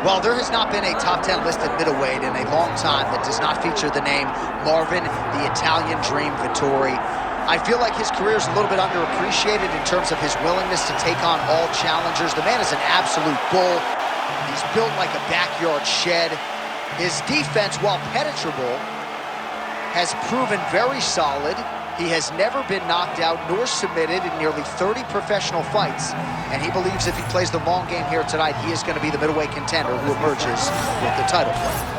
Well, there has not been a top 10 listed middleweight in a long time that does not feature the name Marvin the Italian Dream Vetori. I feel like his career is a little bit underappreciated in terms of his willingness to take on all challengers. The man is an absolute bull. He's built like a backyard shed. His defense, while penetrable, has proven very solid. He has never been knocked out nor submitted in nearly 30 professional fights, and he believes if he plays the long game here tonight, he is going to be the middleweight contender who emerges with the title fight.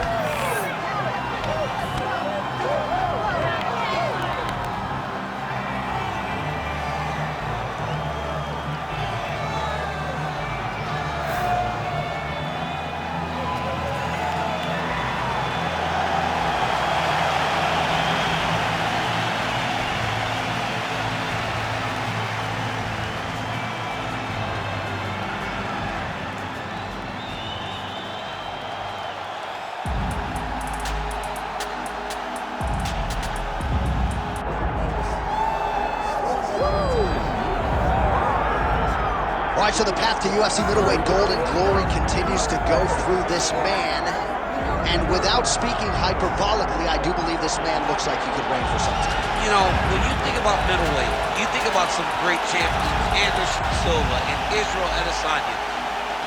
All right, so the path to UFC middleweight gold and glory continues to go through this man. And without speaking hyperbolically, I do believe this man looks like he could reign for some time. You know, when you think about middleweight, you think about some great champions, Anderson Silva and Israel Adesanya.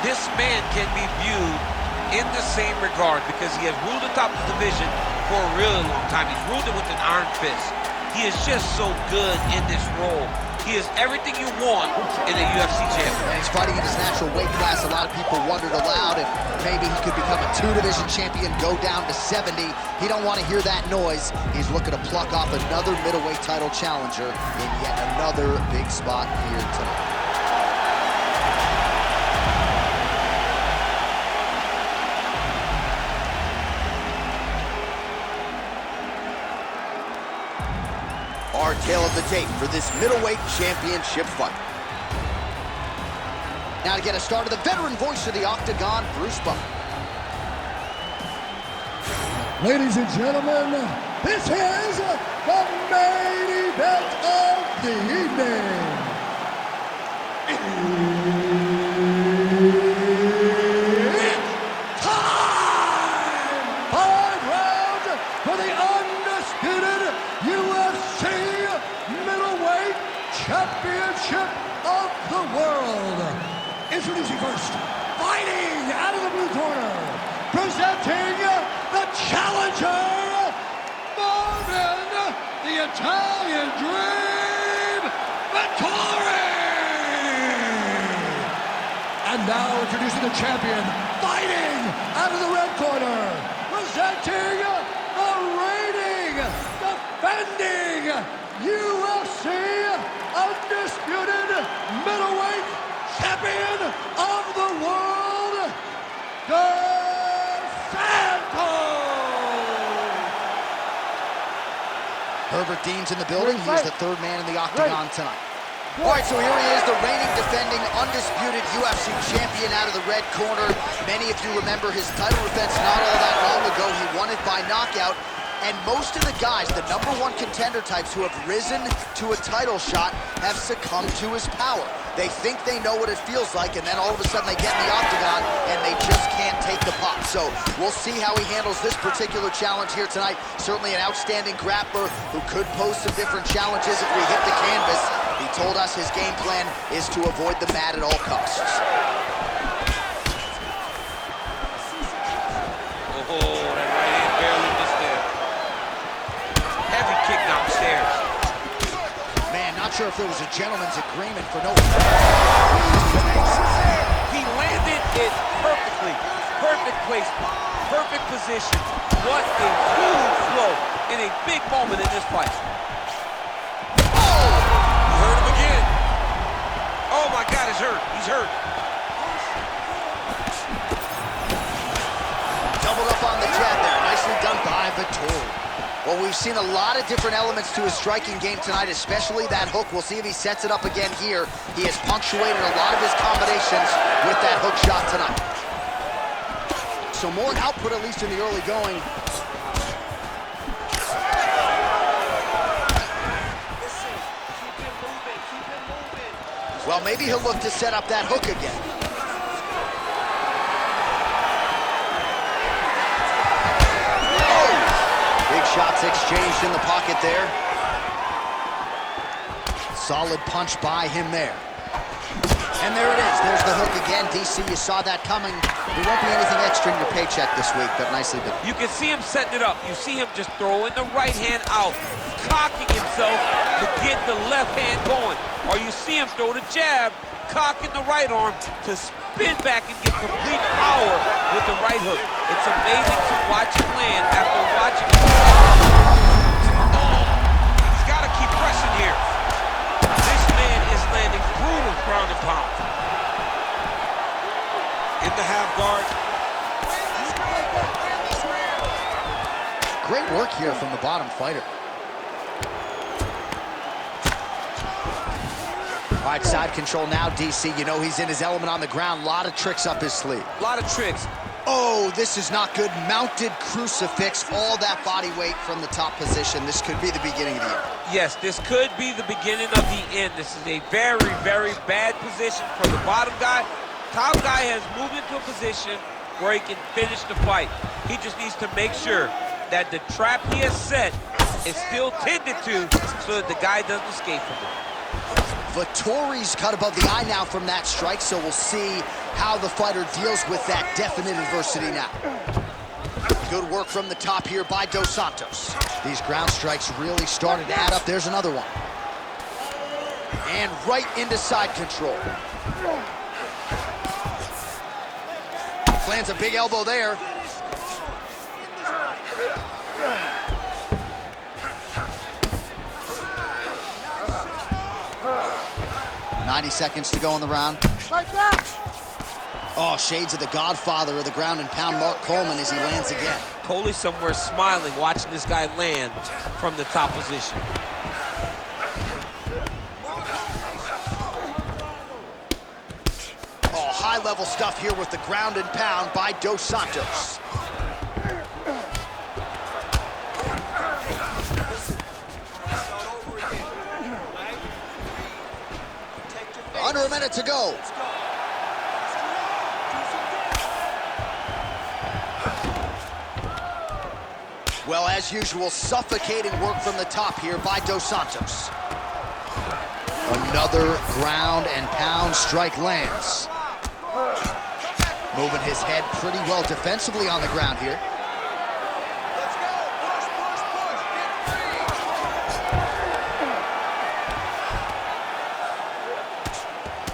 This man can be viewed in the same regard because he has ruled the top of the division for a really long time. He's ruled it with an iron fist. He is just so good in this role. He is everything you want in a UFC champion. And he's fighting in his natural weight class. A lot of people wondered aloud if maybe he could become a 2-division champion, go down to 70. He don't want to hear that noise. He's looking to pluck off another middleweight title challenger in yet another big spot here tonight. Our tale of the tape for this middleweight championship fight. Now to get us started, the veteran voice of the Octagon, Bruce Buffer. Ladies and gentlemen, this is the main event of the evening. It's time! 5 rounds for the undisputed UFC middleweight championship of the world. Introducing first, fighting out of the blue corner, presenting the challenger, Marvin the Italian Dream Vetori. And now introducing the champion, fighting out of the red corner, presenting the reigning, defending UFC undisputed middleweight champion of the world, Herbert Dean's in the building. He's the third man in the Octagon tonight. All right, so here he is, the reigning, defending, undisputed UFC champion out of the red corner. Many of you remember his title defense not all that long ago. He won it by knockout. And most of the guys, the #1 contender types who have risen to a title shot, have succumbed to his power. They think they know what it feels like, and then all of a sudden they get in the Octagon, and they just can't take the pop. So we'll see how he handles this particular challenge here tonight. Certainly an outstanding grappler who could pose some different challenges if we hit the canvas. He told us his game plan is to avoid the mat at all costs. Sure if there was a gentleman's agreement for no. He landed it perfectly. Perfect placement. Perfect position. What a huge blow in a big moment in this fight. Oh! You heard him again. Oh my God, he's hurt. He's hurt. Doubled up on the jab there. Nicely done by Vetori. Well, we've seen a lot of different elements to his striking game tonight, especially that hook. We'll see if he sets it up again here. He has punctuated a lot of his combinations with that hook shot tonight. So more output, at least in the early going. Well, maybe he'll look to set up that hook again. shots exchanged in the pocket there. Solid punch by him there. And there it is. There's the hook again. DC, you saw that coming. There won't be anything extra in your paycheck this week, but nicely done. You can see him setting it up. You see him just throwing the right hand out, cocking himself to get the left hand going. Or you see him throw the jab, cocking the right arm to spin back and get complete power with the right hook. It's amazing to watch him land after watching him. Oh, he's got to keep pressing here. This man is landing brutal ground and pound. In the half guard. Great work here from the bottom fighter. All right, side control now, DC. You know he's in his element on the ground. A lot of tricks up his sleeve. A lot of tricks. Oh, this is not good. Mounted crucifix, all that body weight from the top position. This could be the beginning of the end. Yes, this could be the beginning of the end. This is a very, very bad position for the bottom guy. Top guy has moved into a position where he can finish the fight. He just needs to make sure that the trap he has set is still tended to so that the guy doesn't escape from it. Vetori's cut above the eye now from that strike, so we'll see how the fighter deals with that definite adversity now. Good work from the top here by Dos Santos. These ground strikes really started to add up. There's another one. And right into side control. Lands a big elbow there. .90 seconds to go in the round. Oh, shades of the godfather of the ground and pound, Mark Coleman, as he lands again. Coley somewhere smiling, watching this guy land from the top position. Oh, high-level stuff here with the ground and pound by Dos Santos. Under a minute to go. Well, as usual, suffocating work from the top here by Dos Santos. Another ground and pound strike lands. Moving his head pretty well defensively on the ground here.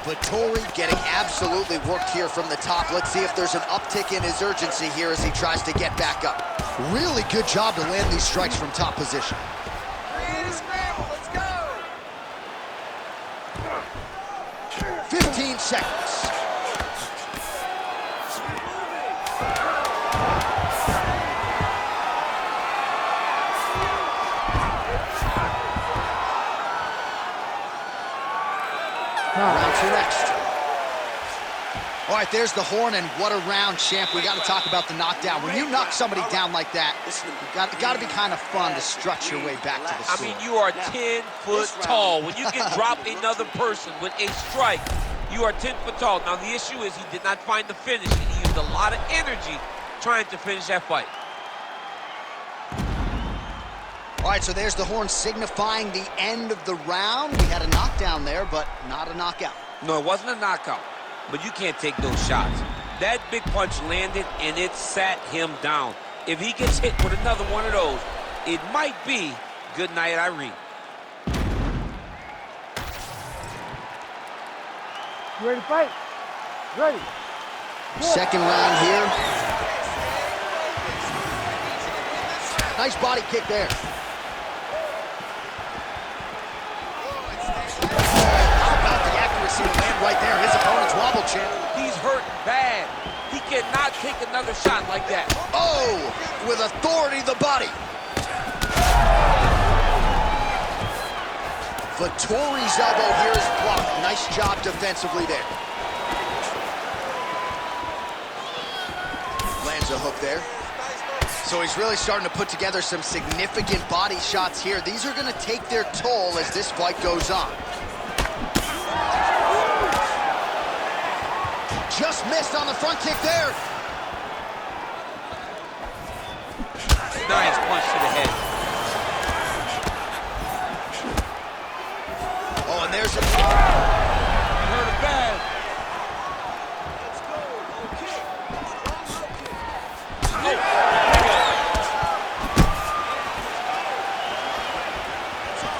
Vetori getting absolutely worked here from the top. Let's see if there's an uptick in his urgency here as he tries to get back up. Really good job to land these strikes from top position. Let's go. 15 seconds. Round two next. All right, there's the horn, and what a round, champ. We got to talk about the knockdown. When you knock somebody down like that, it's got to be kind of fun to strut your way back to the I sword. mean, you are 10 foot tall. When you can drop another person with a strike, you are 10 foot tall. Now, the issue is he did not find the finish, and he used a lot of energy trying to finish that fight. All right, so there's the horn signifying the end of the round. We had a knockdown there, but not a knockout. No, it wasn't a knockout, but you can't take those shots. That big punch landed, and it sat him down. If he gets hit with another one of those, it might be good night, Irene. You ready to fight? Ready. Second round here. Nice body kick there. Right there, his opponent's wobble, champ. He's hurt bad. He cannot take another shot like that. Oh, with authority, the body. Vetori's elbow here is blocked. Nice job defensively there. Lands a hook there. So he's really starting to put together some significant body shots here. These are going to take their toll as this fight goes on. Just missed on the front kick there. Nice punch to the head.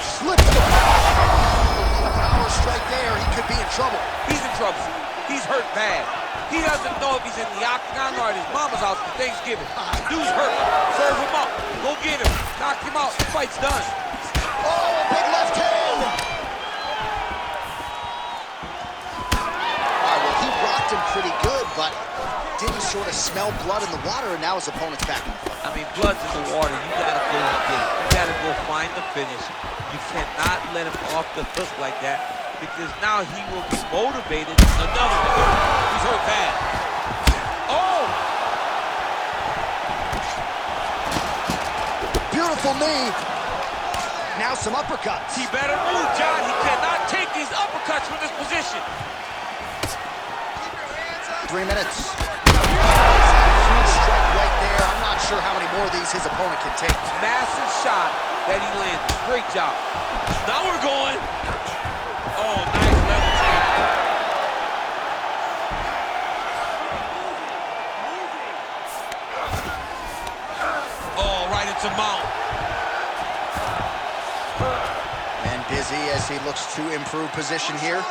Slips the power strike there. He could be in trouble. He's in trouble. He's hurt bad. He doesn't know if he's in the octagon or at his mama's house for Thanksgiving. Dude's hurt. Serve him up. Go get him. Knock him out. The fight's done. Oh, a big left hand. All right, well, he rocked him pretty good, but didn't sort of smell blood in the water, and now his opponent's back in the fight. I mean, blood's in the water. You gotta go get it. You gotta go find the finish. You cannot let him off the hook like that, because now he will be motivated. Another one. He's hurt bad. Oh! Beautiful knee. Now some uppercuts. He better move, John. He cannot take these uppercuts from this position. 3 minutes. Huge strike right there. I'm not sure how many more of these his opponent can take. Massive shot that he landed. Great job. Now we're going. Oh, nice level take. Oh, right into mount. And busy as he looks to improve position here.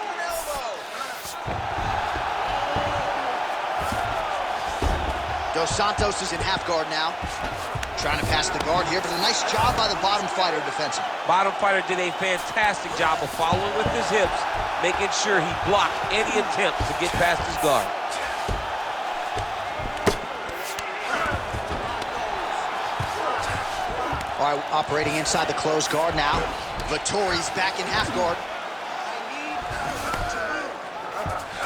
Dos Santos is in half guard now. Trying to pass the guard here, but a nice job by the bottom fighter defensively. Bottom fighter did a fantastic job of following with his hips, making sure he blocked any attempt to get past his guard. All right, operating inside the closed guard now. Vetori's back in half guard.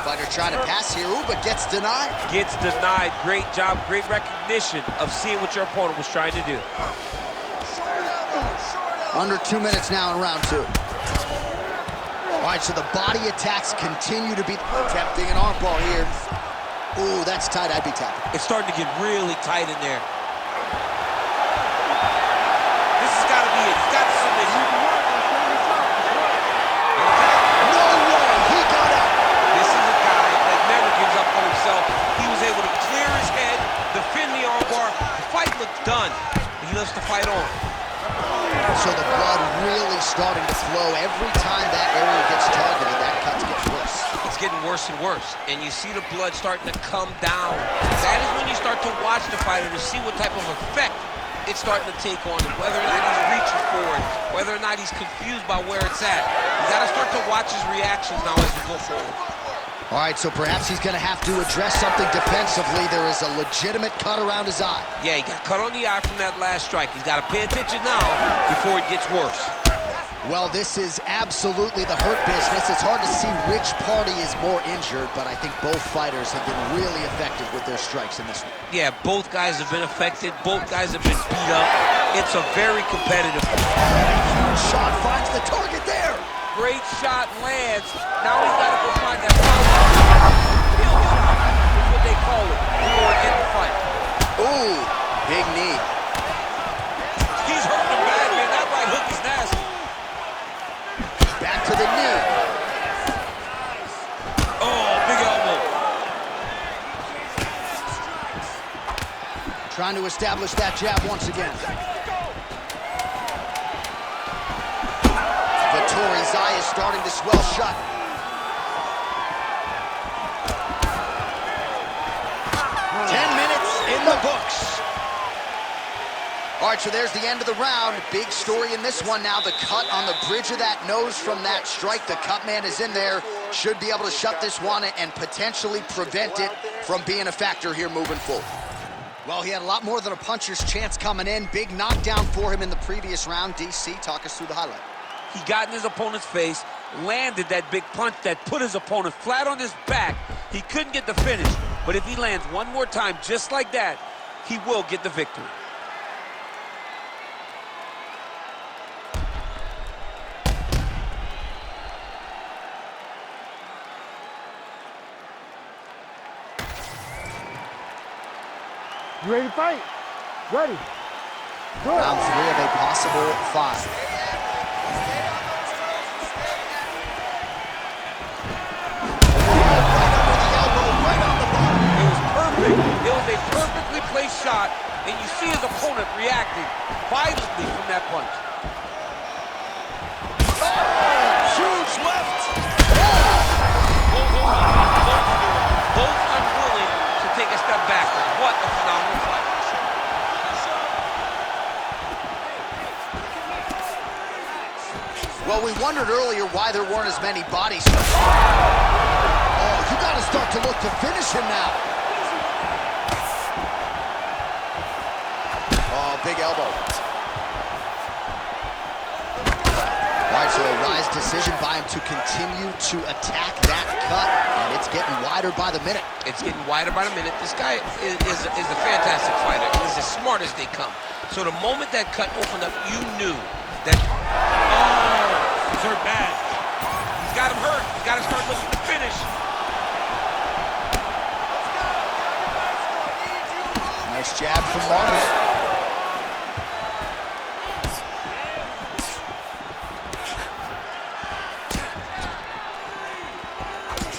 Fighter trying to pass here, ooh, but gets denied. Gets denied. Great job, great recognition of seeing what your opponent was trying to do. Under 2 minutes now in round 2. All right, so the body attacks continue to be tempting an armbar here. Ooh, that's tight. I'd be tapping. It's starting to get really tight in there. This has got to be it. He's got to submit. No way, he got out. This is a guy that never gives up on himself. He was able to clear his head, defend the armbar. The fight looked done. He loves to fight on. So the blood really starting to flow. Every time that area gets targeted, that cut gets worse. It's getting worse and worse, and you see the blood starting to come down. That is when you start to watch the fighter to see what type of effect it's starting to take on him, whether or not he's reaching for it, whether or not he's confused by where it's at. You got to start to watch his reactions now as we go forward. All right, so perhaps he's going to have to address something defensively. There is a legitimate cut around his eye. Yeah, he got cut on the eye from that last strike. He's got to pay attention now before it gets worse. Well, this is absolutely the hurt business. It's hard to see which party is more injured, but I think both fighters have been really effective with their strikes in this one. Yeah, both guys have been affected. Both guys have been beat up. It's a very competitive fight. Huge shot finds the target there. Great shot lands. Now he's got to go find that kill shot. That's what they call it. Before it ends the fight. Ooh, big knee. He's hurting him bad, man. That right hook is nasty. Back to the knee. Oh, big elbow. Trying to establish that jab once again. Vetori's eye is starting to swell shut. In the books. All right, so there's the end of the round. Big story in this one now. The cut on the bridge of that nose from that strike. The cut man is in there. Should be able to shut this one and potentially prevent it from being a factor here moving forward. Well, he had a lot more than a puncher's chance coming in. Big knockdown for him in the previous round. DC, talk us through the highlight. He got in his opponent's face, landed that big punch that put his opponent flat on his back. He couldn't get the finish, but if he lands one more time just like that, he will get the victory. You ready to fight? Ready. Good. Round 3 of a possible 5. It was a perfectly placed shot, and you see his opponent reacting violently from that punch. Well, we wondered earlier why there weren't as many bodies. Oh, you got to start to look to finish him now. Oh, big elbow. All right, so a wise decision by him to continue to attack that cut, and it's getting wider by the minute. It's getting wider by the minute. This guy is a fantastic fighter. He's as smart as they come. So the moment that cut opened up, you knew that, oh, he's hurt bad. He's got him hurt. He's got to start looking to finish. Nice jab from Martin.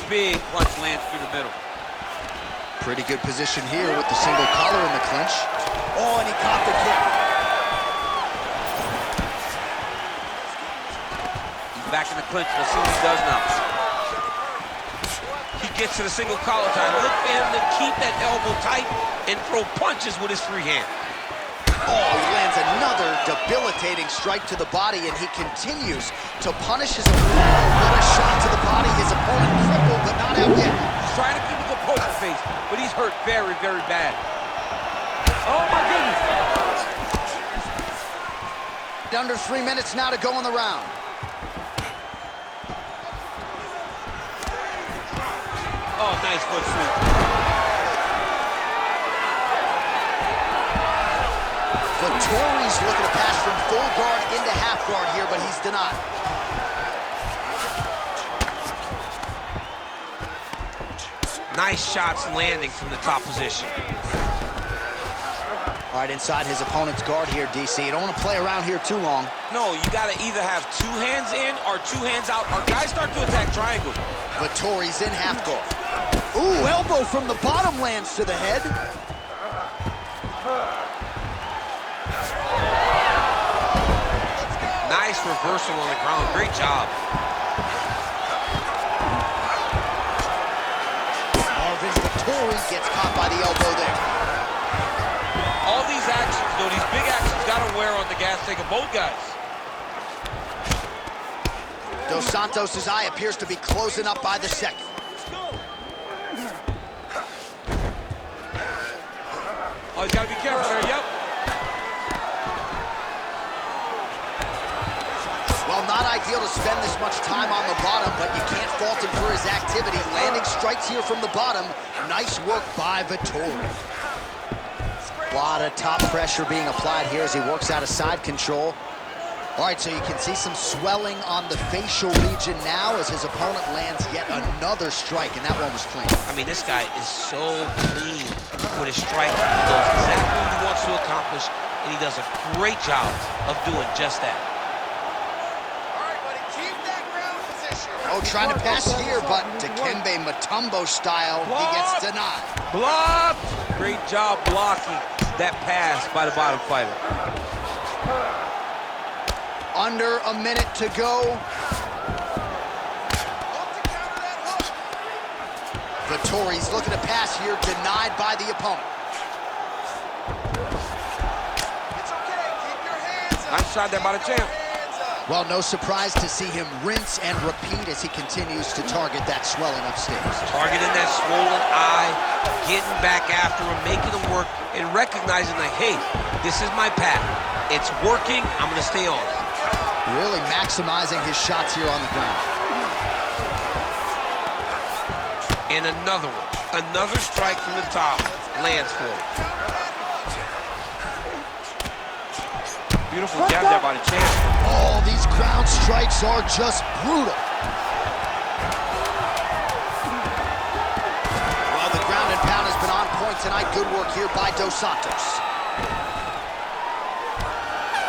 Big punch lands through the middle. Pretty good position here with the single collar in the clinch. Oh, and he caught the kick. He's back in the clinch. Let's see what he does now. He gets to the single collar time. Look for him to keep that elbow tight and throw punches with his free hand. Oh, he lands another debilitating strike to the body, and he continues to punish his opponent. What a shot to the body. His opponent crippled, but not out yet. He's trying to keep a good poker face, but he's hurt very, very bad. Oh, my goodness. Under 3 minutes now to go in the round. Oh, nice foot sweep. Vetori's looking to pass from full guard into half guard here, but he's denied. Nice shots landing from the top position. All right, inside his opponent's guard here, DC. You don't want to play around here too long. No, you got to either have 2 hands in or 2 hands out, or guys start to attack triangle. Vetori's in half guard. Ooh, elbow from the bottom lands to the head. Nice reversal on the ground. Great job. Vetori gets caught by the elbow there. All these actions, though, these big actions got to wear on the gas tank of both guys. Dos Santos' eye appears to be closing up by the second. Oh, he's got to be careful there, yep. Well, not ideal to spend this much time on the bottom, but you can't fault him for his activity. Landing strikes here from the bottom. Nice work by Vetori. A lot of top pressure being applied here as he works out of side control. All right, so you can see some swelling on the facial region now as his opponent lands yet another strike, and that one was clean. I mean, this guy is so clean with his strike. He knows exactly what he wants to accomplish, and he does a great job of doing just that. Oh, trying to pass here, but Dikembe Mutombo style, he gets denied. Blocked! Great job blocking that pass by the bottom fighter. Under a minute to go. Vetori's looking to pass here, denied by the opponent. It's okay, keep your hands up. Nice shot there by the champ. Well, no surprise to see him rinse and repeat as he continues to target that swelling upstairs. Targeting that swollen eye, getting back after him, making him work, and recognizing that, hey, this is my path. It's working, I'm gonna stay on. Really maximizing his shots here on the ground. And another one. Another strike from the top lands for him. Beautiful jab there by the champ. Oh, these ground strikes are just brutal. Well, the ground and pound has been on point tonight. Good work here by Dos Santos.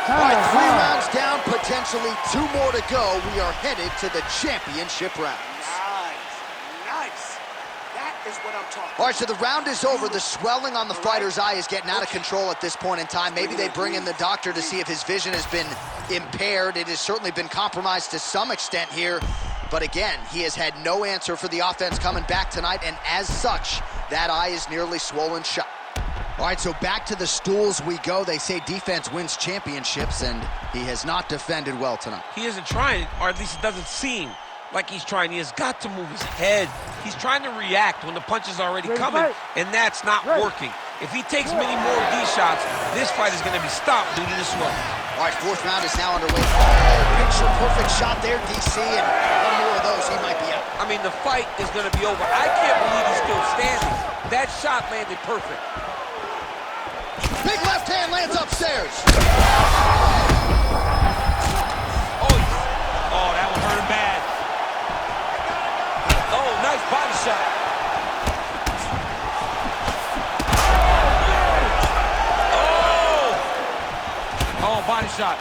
All right, 3 rounds down, potentially 2 more to go. We are headed to the championship rounds. Nice. That is what I'm talking about. All right, so the round is over. The swelling on the fighter's eye is getting out of control at this point in time. Maybe they bring in the doctor to see if his vision has been impaired. It has certainly been compromised to some extent here. But again, he has had no answer for the offense coming back tonight, and as such, that eye is nearly swollen shut. All right, so back to the stools we go. They say defense wins championships, and he has not defended well tonight. He isn't trying, or at least it doesn't seem like he's trying. He has got to move his head. He's trying to react when the punch is already coming, and that's not working. If he takes many more of these shots, this fight is going to be stopped due to the swelling. All right, fourth round is now underway. Picture perfect shot there, DC, and one more of those, he might be out. I mean, the fight is going to be over. I can't believe he's still standing. That shot landed perfect. Big left hand lands upstairs. Oh, that one hurt him bad. Oh, nice body shot. Oh, body shot.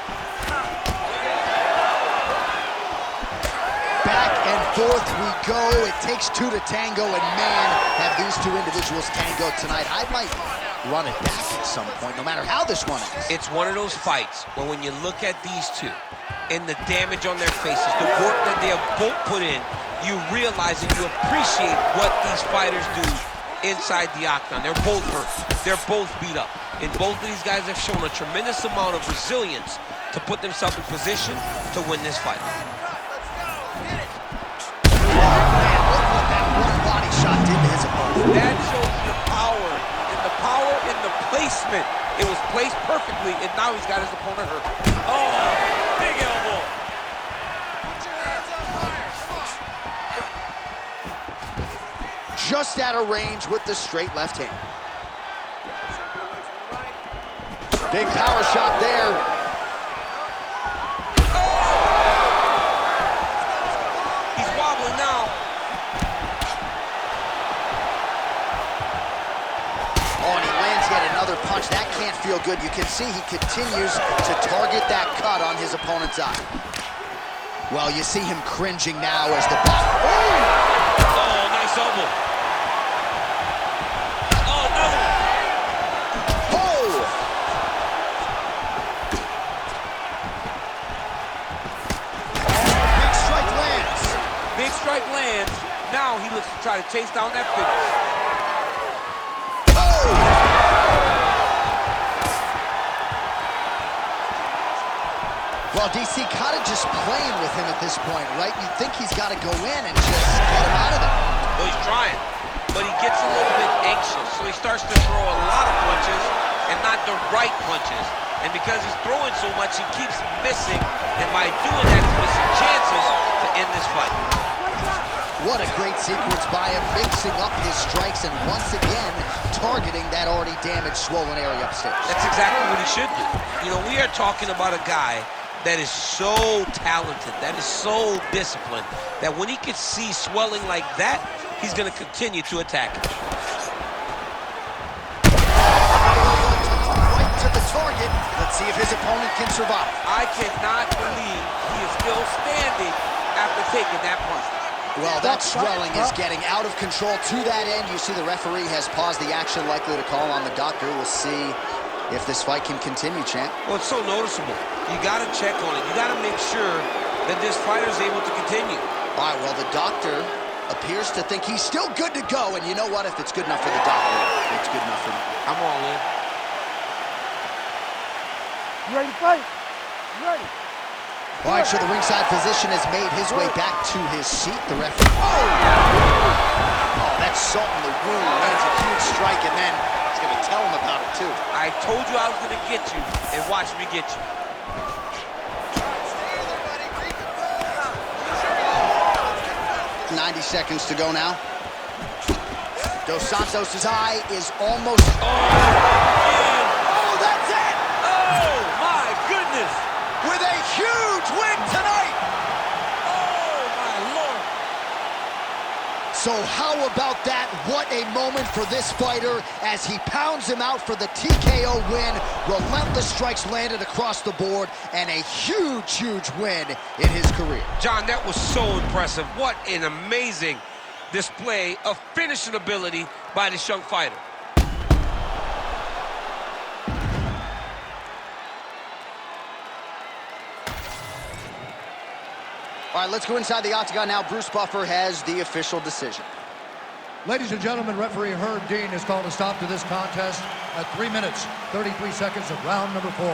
Back and forth we go. It takes two to tango, and man, have these two individuals tangoed tonight. I might run it back at some point, no matter how this one is. It's one of those fights where when you look at these two and the damage on their faces, the work that they have both put in, you realize and you appreciate what these fighters do inside the octagon. They're both hurt. They're both beat up. And both of these guys have shown a tremendous amount of resilience to put themselves in position to win this fight. Body shot did to his opponent. That shows the power in the placement. It was placed perfectly, and now he's got his opponent hurt. Oh, big elbow. Just out of range with the straight left hand. Big power shot there. He's wobbling now. Oh, and he lands yet another punch. That can't feel good. You can see he continues to target that cut on his opponent's eye. Well, you see him cringing now as the back. Oh, nice elbow. Oh, another. Oh! Big strike lands. Big strike lands. Now he looks to try to chase down that finish. Well, DC kind of just playing with him at this point, right? You think he's got to go in and just get him out of there. Well, he's trying, but he gets a little bit anxious, so he starts to throw a lot of punches and not the right punches. And because he's throwing so much, he keeps missing, and by doing that, he's missing chances to end this fight. What a great sequence by him, mixing up his strikes and once again targeting that already damaged, swollen area upstairs. That's exactly what he should do. You know, we are talking about a guy that is so talented, that is so disciplined, that when he can see swelling like that, he's going to continue to attack it. Right to the target. Let's see if his opponent can survive. I cannot believe he is still standing after taking that punch. Well, that swelling is getting out of control. To that end, you see the referee has paused the action, likely to call on the doctor. We'll see if this fight can continue, champ. Well, it's so noticeable. You got to check on it. You got to make sure that this fighter is able to continue. All right, well, the doctor appears to think he's still good to go. And you know what? If it's good enough for the doctor, it's good enough for me. I'm all in. You ready to fight? You ready? All right, so the ringside physician has made his way back to his seat. The referee. Oh, that's salt in the wound. Lands a huge strike, and then he's going to tell him about it, too. I told you I was going to get you, and watch me get you. 90 seconds to go now. Dos Santos' eye is almost... Oh, that's it! Oh, my goodness! With a huge win tonight! Oh, my Lord! So how about that? What a moment for this fighter as he pounds him out for the TKO win. Relentless strikes landed across the board and a huge, huge win in his career. John, that was so impressive. What an amazing display of finishing ability by this young fighter. All right, let's go inside the octagon now. Bruce Buffer has the official decision. Ladies and gentlemen, referee Herb Dean has called a stop to this contest at 3 minutes, 33 seconds of round number 4.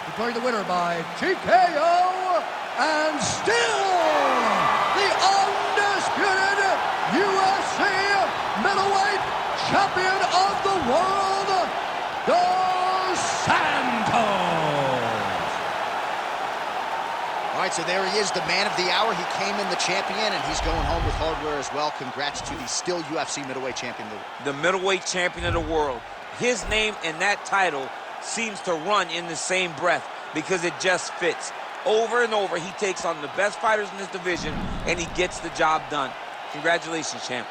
Declaring the winner by TKO and still the undisputed UFC middleweight champion of the world, Dos Santos. All right, so there he is, the man of the hour. He came in the champion, and he's going home with hardware as well. Congrats to the still UFC middleweight champion. The middleweight champion of the world. His name and that title seems to run in the same breath because it just fits. Over and over, he takes on the best fighters in this division, and he gets the job done. Congratulations, champ.